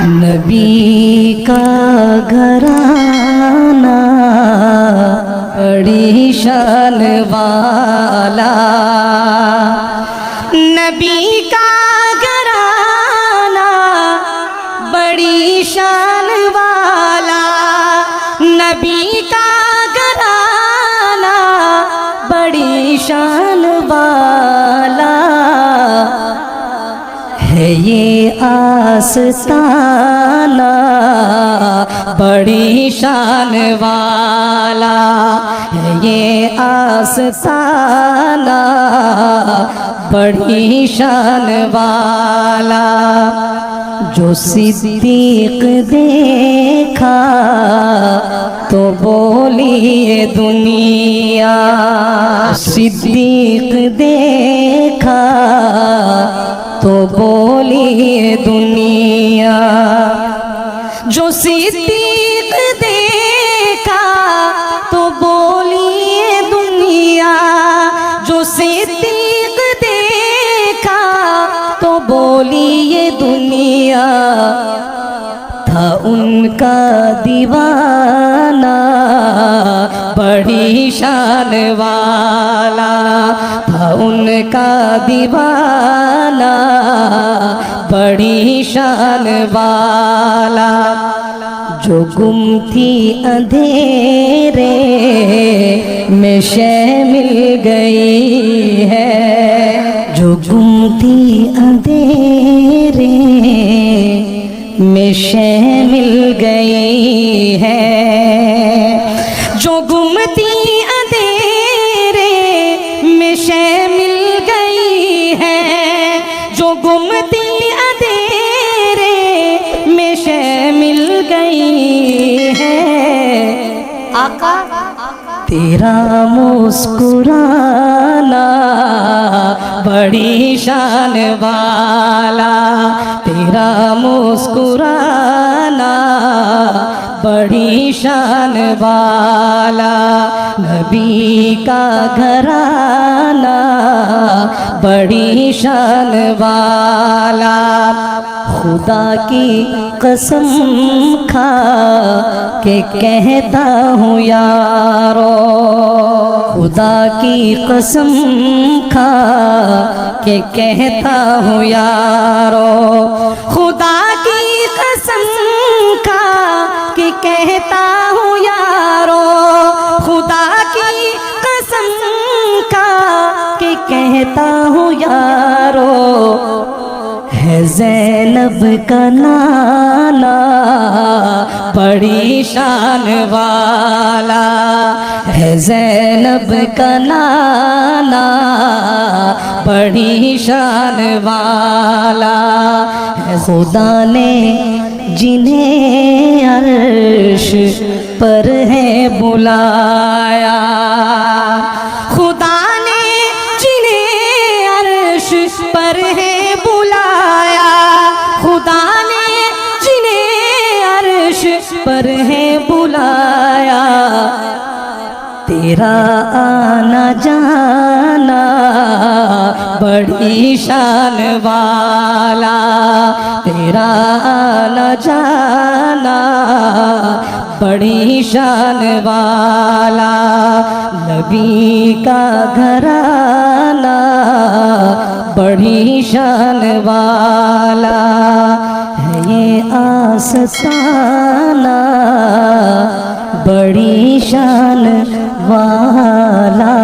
नबी का घराना बड़ी शान वाला, नबी का घराना बड़ी शान वाला, नबी का घराना बड़ी शान वाला है ये आस्ताना बड़ी शान वाला है ये आस्ताना बड़ी शान वाला। जो सिद्दीक देखा तो बोली ये दुनिया, सिद्दीक देखा तो बोली ये दुनिया। जो सिद्दीक देखा तो बोली ये दुनिया, जो सिद्दीक देखा तो बोली ये दुनिया। था उनका दीवाना बड़ी शान वाला, था उनका दीवाना बड़ी शान वाला। जो गुम थी अंधेरे में शय मिल गई है, जो गुम थी अंधेरे में शय मिल गई है। जो गुम थी अंधेरे में शय मिल गई है, जो गुम थी अंधेरे में शय मिल गई है। आका तेरा मुस्कुराना बड़ी शान वाला, तेरा मुस्कुराना बड़ी शान वाला। नबी का घराना बड़ी शान वाला। खुदा की कसम खा के कहता हूँ यारो, खुदा की कसम खा के कहता हूँ यारो, खुदा की कसम खा के कहता हूँ यारो, खुदा की कसम खा के कहता हूँ यारो। है ज़ैनब का नाना बड़ी शान वाला, है ज़ैनब का नाना बड़ी शान वाला। खुदा ने जिन्हें अर्श पर है बुलाया, खुदा ने जिन्हें अर्श पर है बुलाया, खुदा ने जिन्हें अर्श पर है बुलाया। तेरा आना जाना बड़ी शान वाला, तेरा आना जाना बड़ी शान वाला। नबी का घराना बड़ी शान वाला है ये आस्ताना बड़ी शान वाला।